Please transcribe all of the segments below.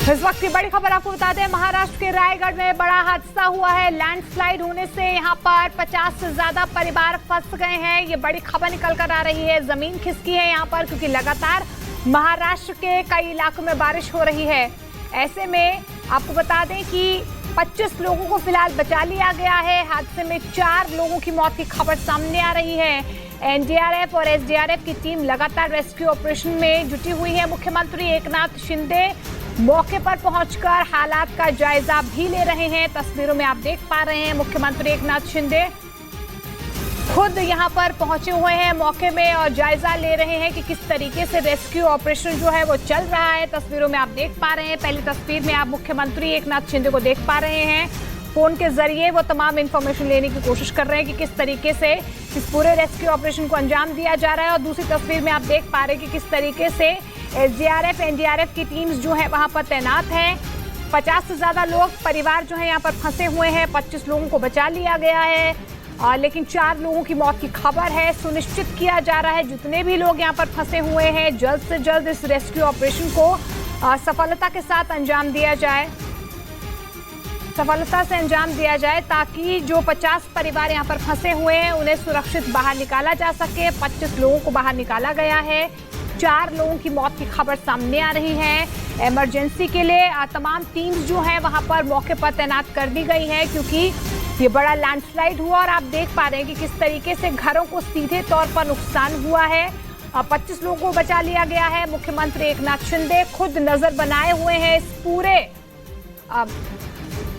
इस वक्त की बड़ी खबर आपको बता दें, महाराष्ट्र के रायगढ़ में बड़ा हादसा हुआ है। लैंडस्लाइड होने से यहां पर 50 से ज्यादा परिवार फंस गए हैं। ये बड़ी खबर निकल कर आ रही है। जमीन खिसकी है यहां पर, क्योंकि लगातार महाराष्ट्र के कई इलाकों में बारिश हो रही है। ऐसे में आपको बता दें कि 25 लोगों को फिलहाल बचा लिया गया है। हादसे में 4 लोगों की मौत की खबर सामने आ रही है। एनडीआरएफ और एसडीआरएफ की टीम लगातार रेस्क्यू ऑपरेशन में जुटी हुई है। मुख्यमंत्री एकनाथ शिंदे मौके पर पहुंचकर हालात का जायजा भी ले रहे हैं। तस्वीरों में आप देख पा रहे हैं, मुख्यमंत्री एकनाथ शिंदे खुद यहां पर पहुंचे हुए हैं मौके में और जायजा ले रहे हैं कि किस तरीके से रेस्क्यू ऑपरेशन जो है वो चल रहा है। तस्वीरों में आप देख पा रहे हैं, पहली तस्वीर में आप मुख्यमंत्री एकनाथ शिंदे को देख पा रहे हैं। फोन के जरिए वो तमाम इंफॉर्मेशन लेने की कोशिश कर रहे हैं कि किस तरीके से इस पूरे रेस्क्यू ऑपरेशन को अंजाम दिया जा रहा है। और दूसरी तस्वीर में आप देख पा रहे हैं कि किस तरीके से एसडीआरएफ एनडीआरएफ की टीम्स जो है वहां पर तैनात हैं। 50 से ज्यादा लोग परिवार जो है यहाँ पर फंसे हुए हैं। 25 लोगों को बचा लिया गया है, लेकिन 4 लोगों की मौत की खबर है। सुनिश्चित किया जा रहा है जितने भी लोग यहाँ पर फंसे हुए हैं जल्द से जल्द इस रेस्क्यू ऑपरेशन को सफलता के साथ अंजाम दिया जाए, सफलता से अंजाम दिया जाए, ताकि जो 50 परिवार यहाँ पर फंसे हुए हैं उन्हें सुरक्षित बाहर निकाला जा सके। 25 लोगों को बाहर निकाला गया है। 4 लोगों की मौत की खबर सामने आ रही है। इमरजेंसी के लिए तमाम टीम्स जो है वहां पर मौके पर तैनात कर दी गई है, क्योंकि ये बड़ा लैंडस्लाइड हुआ और आप देख पा रहे हैं कि किस तरीके से घरों को सीधे तौर पर नुकसान हुआ है। 25 लोगों को बचा लिया गया है। मुख्यमंत्री एकनाथ शिंदे खुद नजर बनाए हुए हैं इस पूरे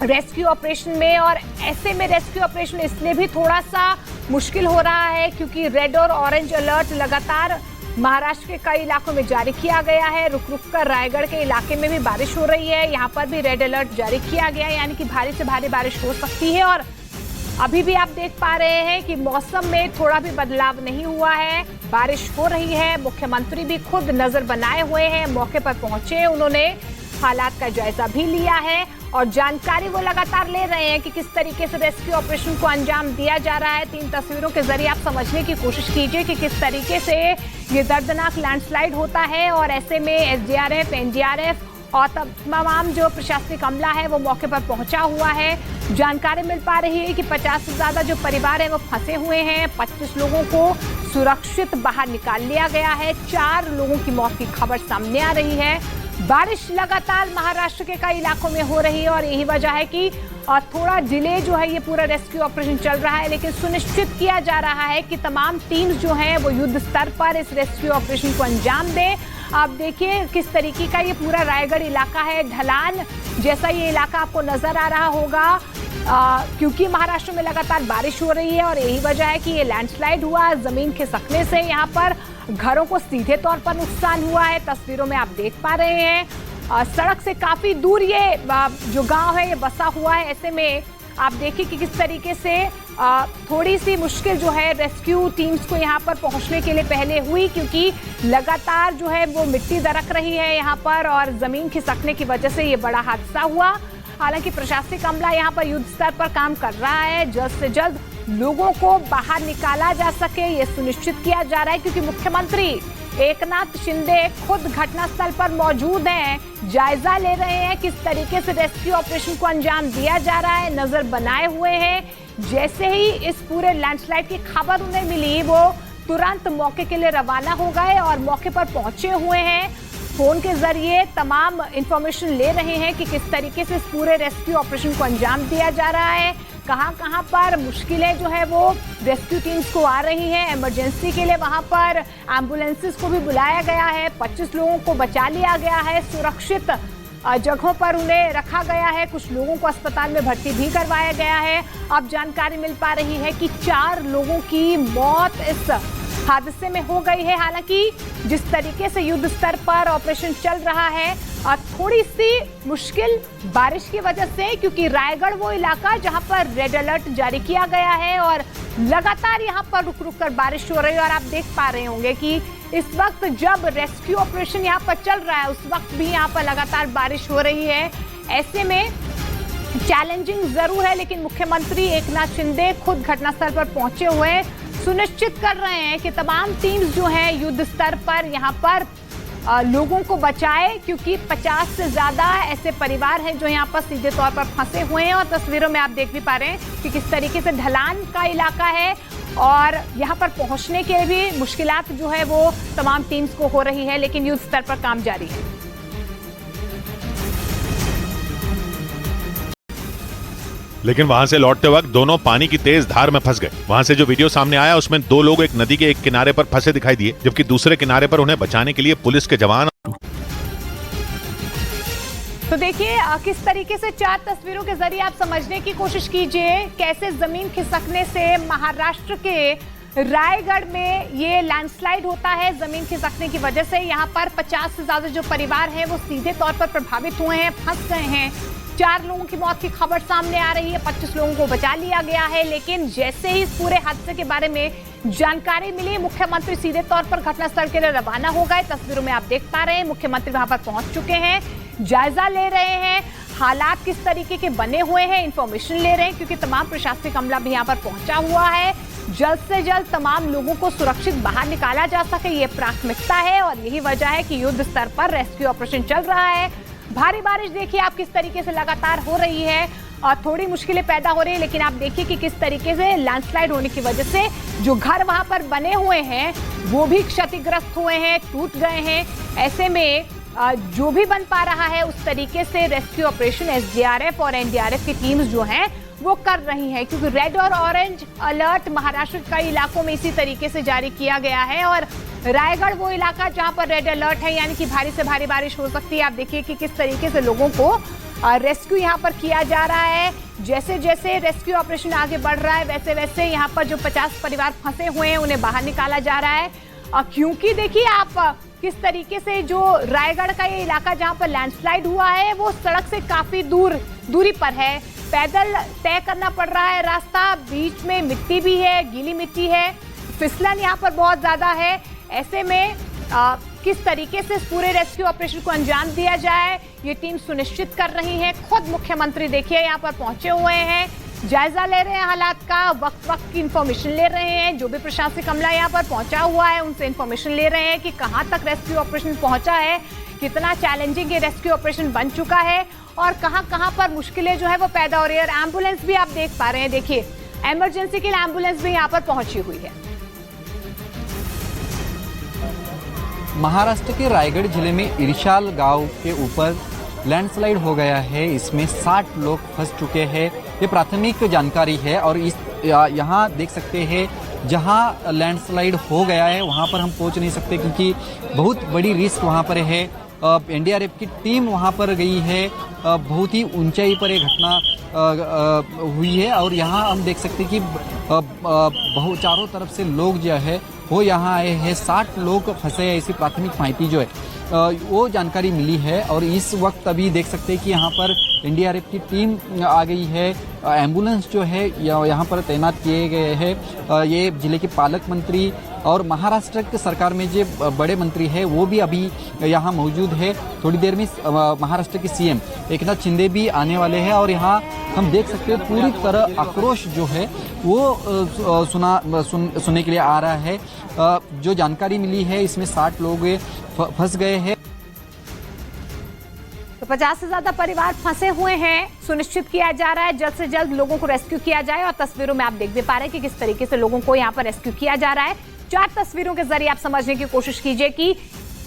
रेस्क्यू ऑपरेशन में। और ऐसे में रेस्क्यू ऑपरेशन इसलिए भी थोड़ा सा मुश्किल हो रहा है क्योंकि रेड और ऑरेंज अलर्ट लगातार महाराष्ट्र के कई इलाकों में जारी किया गया है। रुक रुक कर रायगढ़ के इलाके में भी बारिश हो रही है। यहाँ पर भी रेड अलर्ट जारी किया गया है, यानी कि भारी से भारी बारिश हो सकती है। और अभी भी आप देख पा रहे हैं कि मौसम में थोड़ा भी बदलाव नहीं हुआ है, बारिश हो रही है। मुख्यमंत्री भी खुद नजर बनाए हुए हैं, मौके पर पहुंचे, उन्होंने हालात का जायजा भी लिया है और जानकारी वो लगातार ले रहे हैं कि किस तरीके से रेस्क्यू ऑपरेशन को अंजाम दिया जा रहा है। 3 तस्वीरों के जरिए आप समझने की कोशिश कीजिए कि किस तरीके से ये दर्दनाक लैंडस्लाइड होता है। और ऐसे में एसडीआरएफ एनडीआरएफ और तमाम जो प्रशासनिक अमला है वो मौके पर पहुंचा हुआ है। जानकारी मिल पा रही है कि 50 से ज्यादा जो परिवार है वो फंसे हुए हैं। 25 लोगों को सुरक्षित बाहर निकाल लिया गया है। 4 लोगों की मौत की खबर सामने आ रही है। बारिश लगातार महाराष्ट्र के कई इलाकों में हो रही है और यही वजह है कि थोड़ा डिले जो है ये पूरा रेस्क्यू ऑपरेशन चल रहा है, लेकिन सुनिश्चित किया जा रहा है कि तमाम टीम्स जो हैं वो युद्ध स्तर पर इस रेस्क्यू ऑपरेशन को अंजाम दें। आप देखिए किस तरीके का ये पूरा रायगढ़ इलाका है, ढलान जैसा ये इलाका आपको नजर आ रहा होगा, क्योंकि महाराष्ट्र में लगातार बारिश हो रही है और यही वजह है कि ये लैंडस्लाइड हुआ। जमीन खिसकने से यहाँ पर घरों को सीधे तौर पर नुकसान हुआ है। तस्वीरों में आप देख पा रहे हैं, सड़क से काफी दूर ये जो गांव है ये बसा हुआ है। ऐसे में आप देखिए कि किस तरीके से थोड़ी सी मुश्किल जो है रेस्क्यू टीम्स को यहाँ पर पहुंचने के लिए पहले हुई, क्योंकि लगातार जो है वो मिट्टी दरक रही है यहाँ पर और जमीन खिसकने की वजह से ये बड़ा हादसा हुआ। हालांकि प्रशासनिक अमला यहाँ पर युद्ध स्तर पर काम कर रहा है, जल्द से जल्द लोगों को बाहर निकाला जा सके ये सुनिश्चित किया जा रहा है, क्योंकि मुख्यमंत्री एकनाथ शिंदे खुद घटनास्थल पर मौजूद हैं, जायजा ले रहे हैं किस तरीके से रेस्क्यू ऑपरेशन को अंजाम दिया जा रहा है, नजर बनाए हुए हैं। जैसे ही इस पूरे लैंडस्लाइड की खबर उन्हें मिली वो तुरंत मौके के लिए रवाना हो गए और मौके पर पहुंचे हुए हैं। फोन के जरिए तमाम इंफॉर्मेशन ले रहे हैं कि किस तरीके से इस पूरे रेस्क्यू ऑपरेशन को अंजाम दिया जा रहा है, कहां पर मुश्किलें जो है वो रेस्क्यू टीम्स को आ रही हैं। इमरजेंसी के लिए वहां पर एम्बुलेंसेस को भी बुलाया गया है। 25 लोगों को बचा लिया गया है, सुरक्षित जगहों पर उन्हें रखा गया है। कुछ लोगों को अस्पताल में भर्ती भी करवाया गया है। अब जानकारी मिल पा रही है कि 4 लोगों की मौत इस हादसे में हो गई है। हालांकि जिस तरीके से युद्ध स्तर पर ऑपरेशन चल रहा है, थोड़ी सी मुश्किल बारिश की वजह से, क्योंकि रायगढ़ वो इलाका जहां पर रेड अलर्ट जारी किया गया है और लगातार यहां पर रुक रुक कर बारिश हो रही है। और आप देख पा रहे होंगे कि इस वक्त जब रेस्क्यू ऑपरेशन यहां पर चल रहा है उस वक्त भी यहां पर लगातार बारिश हो रही है। ऐसे में चैलेंजिंग जरूर है, लेकिन मुख्यमंत्री एकनाथ शिंदे खुद घटनास्थल पर पहुंचे हुए सुनिश्चित कर रहे हैं कि तमाम टीम्स जो हैं युद्ध स्तर पर यहाँ पर लोगों को बचाए, क्योंकि 50 से ज्यादा ऐसे परिवार हैं जो यहाँ पर सीधे तौर पर फंसे हुए हैं। और तस्वीरों में आप देख भी पा रहे हैं कि किस तरीके से ढलान का इलाका है और यहाँ पर पहुंचने के भी मुश्किलात जो है वो तमाम टीम्स को हो रही है, लेकिन युद्ध स्तर पर काम जारी है। लेकिन वहां से लौटते वक्त दोनों पानी की तेज धार में फंस गए। वहां से जो वीडियो सामने आया उसमें 2 लोग एक नदी के एक किनारे पर फंसे दिखाई दिए, जबकि दूसरे किनारे पर उन्हें बचाने के लिए पुलिस के जवान। तो देखिए किस तरीके से 4 तस्वीरों के जरिए आप समझने की कोशिश कीजिए कैसे जमीन खिसकने से महाराष्ट्र के रायगढ़ में ये लैंडस्लाइड होता है। जमीन खिसकने की वजह से यहाँ पर 50 से ज्यादा जो परिवार हैं वो सीधे तौर पर प्रभावित हुए हैं, फंस गए हैं। 4 लोगों की मौत की खबर सामने आ रही है, 25 लोगों को बचा लिया गया है। लेकिन जैसे ही इस पूरे हादसे के बारे में जानकारी मिली, मुख्यमंत्री सीधे तौर पर घटनास्थल के लिए रवाना हो गए। तस्वीरों में आप देख पा रहे हैं मुख्यमंत्री वहां पर पहुंच चुके हैं, जायजा ले रहे हैं, हालात किस तरीके के बने हुए हैं इन्फॉर्मेशन ले रहे हैं, क्योंकि तमाम प्रशासनिक अमला भी यहाँ पर पहुंचा हुआ है। जल्द से जल्द तमाम लोगों को सुरक्षित बाहर निकाला जा सके, ये प्राथमिकता है और यही वजह है कि युद्ध स्तर पर रेस्क्यू ऑपरेशन चल रहा है। भारी बारिश देखिए आप किस तरीके से लगातार हो रही है और थोड़ी मुश्किलें पैदा हो रही है, लेकिन आप देखिए कि किस तरीके से लैंडस्लाइड होने की वजह से जो घर वहां पर बने हुए हैं वो भी क्षतिग्रस्त हुए हैं, टूट गए हैं। ऐसे में जो भी बन पा रहा है उस तरीके से रेस्क्यू ऑपरेशन एसडीआरएफ और एनडीआरएफ की टीम्स जो हैं वो कर रही हैं, क्योंकि रेड और ऑरेंज अलर्ट महाराष्ट्र के कई इलाकों में इसी तरीके से जारी किया गया है। और रायगढ़ वो इलाका जहां पर रेड अलर्ट है, यानी कि भारी से भारी बारिश हो सकती है। आप देखिए कि किस तरीके से लोगों को रेस्क्यू यहां पर किया जा रहा है। जैसे जैसे रेस्क्यू ऑपरेशन आगे बढ़ रहा है वैसे वैसे यहाँ पर जो 50 परिवार फंसे हुए हैं उन्हें बाहर निकाला जा रहा है। क्योंकि देखिए आप किस तरीके से जो रायगढ़ का ये इलाका जहां पर लैंडस्लाइड हुआ है वो सड़क से काफी दूरी पर है, पैदल तय करना पड़ रहा है रास्ता, बीच में मिट्टी भी है, गीली मिट्टी है, फिसलन यहाँ पर बहुत ज्यादा है। ऐसे में किस तरीके से इस पूरे रेस्क्यू ऑपरेशन को अंजाम दिया जाए ये टीम सुनिश्चित कर रही है। खुद मुख्यमंत्री देखिए यहाँ पर पहुंचे हुए हैं, जायजा ले रहे हैं हालात का, वक्त वक्त की इंफॉर्मेशन ले रहे हैं। जो भी प्रशासनिक अमला यहाँ पर पहुंचा हुआ है उनसे इंफॉर्मेशन ले रहे हैं कि कहां तक रेस्क्यू ऑपरेशन पहुंचा है, कितना चैलेंजिंग ये रेस्क्यू ऑपरेशन बन चुका है और कहां पर मुश्किलें जो है वो पैदा हो रही है। और एम्बुलेंस भी आप देख पा रहे हैं, देखिए इमरजेंसी के लिए एम्बुलेंस भी यहाँ पर पहुंची हुई है। महाराष्ट्र के रायगढ़ जिले में इरशाल गांव के ऊपर लैंडस्लाइड हो गया है, इसमें 60 लोग फंस चुके हैं, ये प्राथमिक जानकारी है। और इस यहाँ देख सकते हैं जहाँ लैंडस्लाइड हो गया है वहाँ पर हम पहुँच नहीं सकते क्योंकि बहुत बड़ी रिस्क वहाँ पर है। एनडीआरएफ की टीम वहाँ पर गई है, बहुत ही ऊंचाई पर ये घटना हुई है और यहाँ हम देख सकते हैं कि बहुत चारों तरफ से लोग जो है वो यहाँ आए हैं, 60 लोग फंसे हैं, ऐसी प्राथमिक माहिती जो है वो जानकारी मिली है। और इस वक्त अभी देख सकते हैं कि यहाँ पर एनडीआरएफ की टीम आ गई है, एम्बुलेंस जो है यहाँ पर तैनात किए गए हैं। ये जिले के पालक मंत्री और महाराष्ट्र की सरकार में जो बड़े मंत्री है वो भी अभी यहाँ मौजूद है। थोड़ी देर में महाराष्ट्र के सीएम एकनाथ शिंदे भी आने वाले हैं और यहाँ हम देख सकते हैं पूरी तरह आक्रोश जो है वो सुनने के लिए आ रहा है। जो जानकारी मिली है इसमें 60 लोग फंस गए हैं। तो 50 से ज्यादा परिवार फंसे हुए हैं, सुनिश्चित किया जा रहा है जल्द से जल्द लोगों को रेस्क्यू किया जाए। और तस्वीरों में आप देख भी पा रहे हैं कि किस तरीके से लोगों को यहाँ पर रेस्क्यू किया जा रहा है। 4 तस्वीरों के जरिए आप समझने की कोशिश कीजिए कि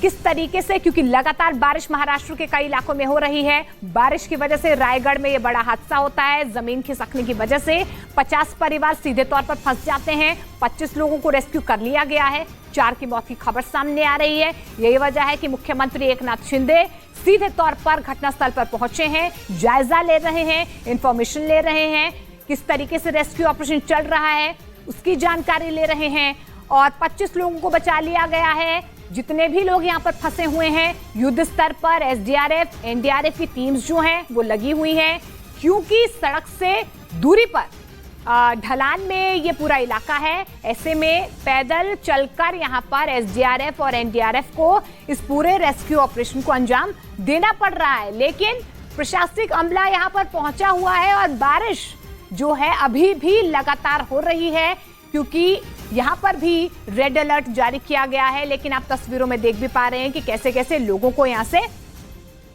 किस तरीके से, क्योंकि लगातार बारिश महाराष्ट्र के कई इलाकों में हो रही है। बारिश की वजह से रायगढ़ में यह बड़ा हादसा होता है, जमीन खिसकने की वजह से 50 परिवार सीधे तौर पर फंस जाते हैं। 25 लोगों को रेस्क्यू कर लिया गया है, 4 की मौत की खबर सामने आ रही है। यही वजह है कि मुख्यमंत्री एकनाथ शिंदे सीधे तौर पर घटनास्थल पर पहुंचे हैं, जायजा ले रहे हैं, इंफॉर्मेशन ले रहे हैं, किस तरीके से रेस्क्यू ऑपरेशन चल रहा है उसकी जानकारी ले रहे हैं। और 25 लोगों को बचा लिया गया है। जितने भी लोग यहाँ पर फंसे हुए हैं युद्ध स्तर पर एसडीआरएफ एनडीआरएफ की टीम्स जो हैं वो लगी हुई हैं, क्योंकि सड़क से दूरी पर ढलान में ये पूरा इलाका है। ऐसे में पैदल चलकर यहाँ पर एसडीआरएफ और एनडीआरएफ को इस पूरे रेस्क्यू ऑपरेशन को अंजाम देना पड़ रहा है। लेकिन प्रशासनिक अमला यहाँ पर पहुंचा हुआ है और बारिश जो है अभी भी लगातार हो रही है, क्योंकि यहाँ पर भी रेड अलर्ट जारी किया गया है। लेकिन आप तस्वीरों में देख भी पा रहे हैं कि कैसे कैसे लोगों को यहाँ से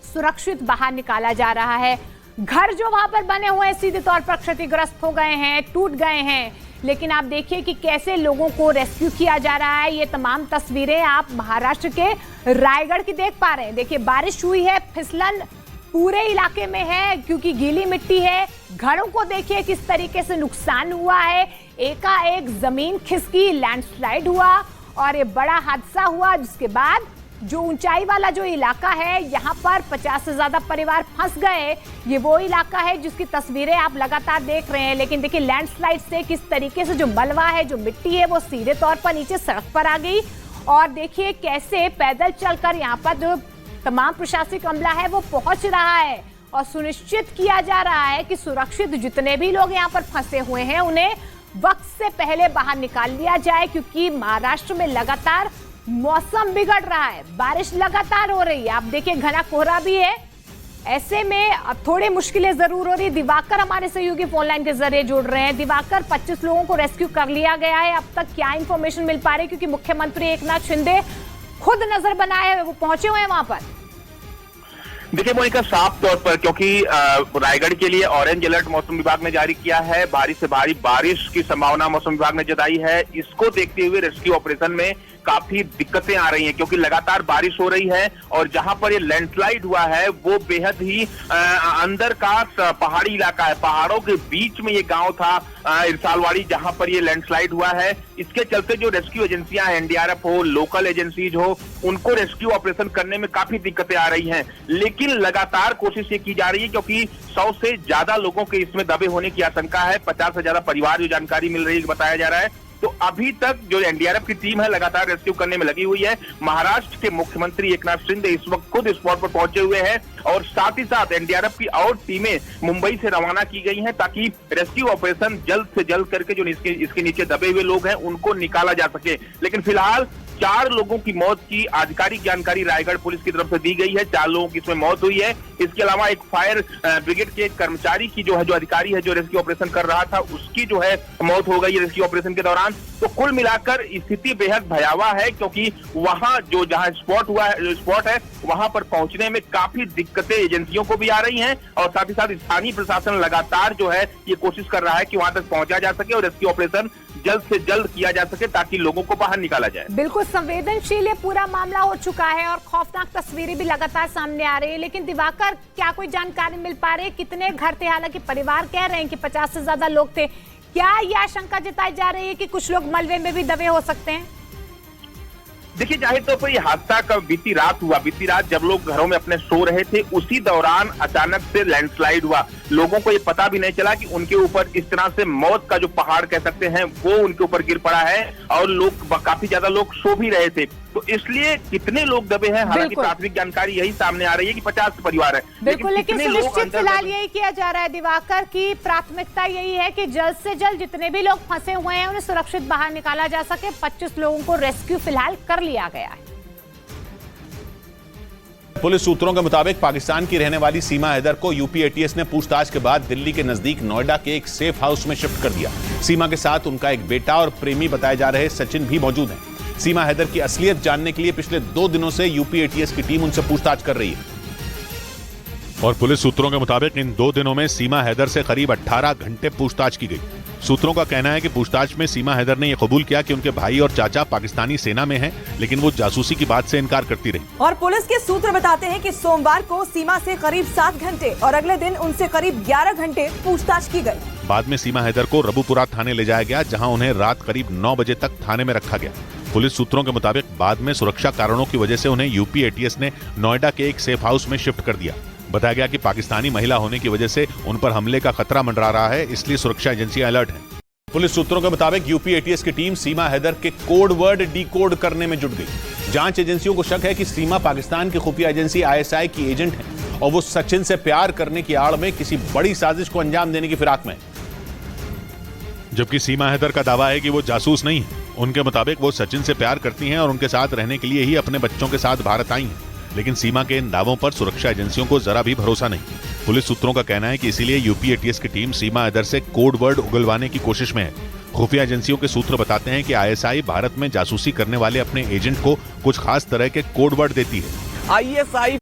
सुरक्षित बाहर निकाला जा रहा है। घर जो वहां पर बने हुए हैं सीधे तौर पर क्षतिग्रस्त हो गए हैं, टूट गए हैं, लेकिन आप देखिए कि कैसे लोगों को रेस्क्यू किया जा रहा है। ये तमाम तस्वीरें आप महाराष्ट्र के रायगढ़ की देख पा रहे हैं। देखिए बारिश हुई है, फिसलन पूरे इलाके में है क्योंकि गीली मिट्टी है। घरों को देखिए किस तरीके से नुकसान हुआ है, एकाएक जमीन खिसकी, लैंडस्लाइड हुआ और ये बड़ा हादसा हुआ, जिसके बाद जो ऊंचाई वाला जो इलाका है यहाँ पर 50 से ज्यादा परिवार फंस गए। ये वो इलाका है जिसकी तस्वीरें आप लगातार देख रहे हैं। लेकिन देखिए लैंडस्लाइड से किस तरीके से जो मलबा है, जो मिट्टी है, वो सीधे तौर पर नीचे सड़क पर आ गई। और देखिए कैसे पैदल चलकर यहाँ पर जो तमाम प्रशासनिक अमला है वो पहुंच रहा है और सुनिश्चित किया जा रहा है कि सुरक्षित जितने भी लोग यहाँ पर फंसे हुए हैं उन्हें वक्त से पहले बाहर निकाल लिया जाए, क्योंकि महाराष्ट्र में लगातार मौसम बिगड़ रहा है, बारिश लगातार हो रही है। आप देखिए घना कोहरा भी है, ऐसे में अब थोड़ी मुश्किलें जरूर हो रही। दिवाकर हमारे सहयोगी फोन लाइन के जरिए जुड़ रहे हैं। दिवाकर, 25 लोगों को रेस्क्यू कर लिया गया है, अब तक क्या इंफॉर्मेशन मिल पा रही है? क्योंकि मुख्यमंत्री एकनाथ शिंदे खुद नजर बनाए, वो पहुंचे हुए हैं वहां पर। देखिए मोनिका, साफ तौर पर क्योंकि रायगढ़ के लिए ऑरेंज अलर्ट मौसम विभाग ने जारी किया है, भारी से भारी बारिश की संभावना मौसम विभाग ने जताई है। इसको देखते हुए रेस्क्यू ऑपरेशन में काफी दिक्कतें आ रही हैं क्योंकि लगातार बारिश हो रही है और जहां पर ये लैंडस्लाइड हुआ है वो बेहद ही अंदर का पहाड़ी इलाका है। पहाड़ों के बीच में ये गांव था इरसालवाड़ी, जहां पर ये लैंडस्लाइड हुआ है। इसके चलते जो रेस्क्यू एजेंसियां हैं, एनडीआरएफ हो, लोकल एजेंसीज हो, उनको रेस्क्यू ऑपरेशन करने में काफी दिक्कतें आ रही हैं। लेकिन लगातार कोशिश ये की जा रही है क्योंकि 100 से ज्यादा लोगों के इसमें दबे होने की आशंका है। 50 से ज्यादा परिवार, जो जानकारी मिल रही है, बताया जा रहा है। तो अभी तक जो एनडीआरएफ की टीम है लगातार रेस्क्यू करने में लगी हुई है। महाराष्ट्र के मुख्यमंत्री एकनाथ शिंदे इस वक्त खुद स्पॉट पर पहुंचे हुए हैं और साथ ही साथ एनडीआरएफ की और टीमें मुंबई से रवाना की गई हैं ताकि रेस्क्यू ऑपरेशन जल्द से जल्द करके जो इसके नीचे दबे हुए लोग हैं उनको निकाला जा सके। लेकिन फिलहाल 4 लोगों की मौत की आधिकारिक जानकारी रायगढ़ पुलिस की तरफ से दी गई है। 4 लोगों की इसमें मौत हुई है। इसके अलावा एक फायर ब्रिगेड के कर्मचारी की जो अधिकारी है जो रेस्क्यू ऑपरेशन कर रहा था, उसकी जो है मौत हो गई रेस्क्यू ऑपरेशन के दौरान। तो कुल मिलाकर स्थिति बेहद भयावह है क्योंकि वहां जहां स्पॉट है वहां पर पहुंचने में काफी दिक्कतें एजेंसियों को भी आ रही हैं और साथ ही साथ स्थानीय प्रशासन लगातार जो है ये कोशिश कर रहा है कि वहां तक पहुंचा जा सके और रेस्क्यू ऑपरेशन जल्द से जल्द किया जा सके ताकि लोगों को बाहर निकाला जाए। बिल्कुल संवेदनशील ये पूरा मामला हो चुका है और खौफनाक तस्वीरें भी लगातार सामने आ रही है। लेकिन दिवाकर, क्या कोई जानकारी मिल पा रही है कितने घर थे? हालांकि परिवार कह रहे हैं कि 50 से ज्यादा लोग थे। क्या यह आशंका जताई जा रही है कि कुछ लोग मलबे में भी दबे हो सकते हैं? देखिए जाहिर तौर पर यह हादसा कब बीती रात हुआ। बीती रात जब लोग घरों में अपने सो रहे थे उसी दौरान अचानक से लैंडस्लाइड हुआ। लोगों को ये पता भी नहीं चला कि उनके ऊपर इस तरह से मौत का जो पहाड़ कह सकते हैं वो उनके ऊपर गिर पड़ा है और लोग काफी ज्यादा लोग सो भी रहे थे। तो इसलिए कितने लोग दबे हैं, हालांकि प्राथमिक जानकारी यही सामने आ रही है कि 50 परिवार है। बिल्कुल, लेकिन सुनिश्चित फिलहाल यही किया जा रहा है दिवाकर की प्राथमिकता यही है कि जल्द से जल्द जितने भी लोग फंसे हुए हैं उन्हें सुरक्षित बाहर निकाला जा सके। 25 लोगों को रेस्क्यू फिलहाल कर लिया गया है। पुलिस सूत्रों के मुताबिक पाकिस्तान की रहने वाली सीमा हैदर को यूपी एटीएस ने पूछताछ के बाद दिल्ली के नजदीक नोएडा के एक सेफ हाउस में शिफ्ट कर दिया। सीमा के साथ उनका एक बेटा और प्रेमी बताए जा रहे सचिन भी मौजूद हैं। सीमा हैदर की असलियत जानने के लिए पिछले 2 दिनों से यूपी एटीएस की टीम उनसे पूछताछ कर रही है। और पुलिस सूत्रों के मुताबिक इन 2 दिनों में सीमा हैदर से करीब 18 घंटे पूछताछ की गई। सूत्रों का कहना है कि पूछताछ में सीमा हैदर ने यह कबूल किया कि उनके भाई और चाचा पाकिस्तानी सेना में हैं, लेकिन वो जासूसी की बात से इनकार करती रही। और पुलिस के सूत्र बताते हैं कि सोमवार को सीमा से करीब 7 घंटे और अगले दिन उनसे करीब 11 घंटे पूछताछ की गई। बाद में सीमा हैदर को रबुपुरा थाने ले जाया गया, जहां उन्हें रात करीब 9 बजे तक थाने में रखा गया। पुलिस सूत्रों के मुताबिक बाद में सुरक्षा कारणों की वजह से उन्हें यूपी एटीएस ने नोएडा के एक सेफ हाउस में शिफ्ट कर दिया। बताया गया कि पाकिस्तानी महिला होने की वजह से उन पर हमले का खतरा मंडरा रहा है, इसलिए सुरक्षा एजेंसियां अलर्ट हैं। पुलिस सूत्रों के मुताबिक यूपी एटीएस की टीम सीमा हैदर के कोड वर्ड डिकोड करने में जुट गई। जांच एजेंसियों को शक है कि सीमा पाकिस्तान की खुफिया एजेंसी आईएसआई की एजेंट है और वो सचिन से प्यार करने की आड़ में किसी बड़ी साजिश को अंजाम देने की फिराक में। जबकि सीमा हैदर का दावा है कि वो जासूस नहीं है। उनके मुताबिक वो सचिन से प्यार करती हैं और उनके साथ रहने के लिए ही अपने बच्चों के साथ भारत आई हैं। लेकिन सीमा के इन दावों पर सुरक्षा एजेंसियों को जरा भी भरोसा नहीं। पुलिस सूत्रों का कहना है कि इसीलिए यूपी एटीएस की टीम सीमा हैदर से कोड वर्ड उगलवाने की कोशिश में है। खुफिया एजेंसियों के सूत्र बताते हैं कि आईएसआई भारत में जासूसी करने वाले अपने एजेंट को कुछ खास तरह के कोड वर्ड देती है। आईएसआई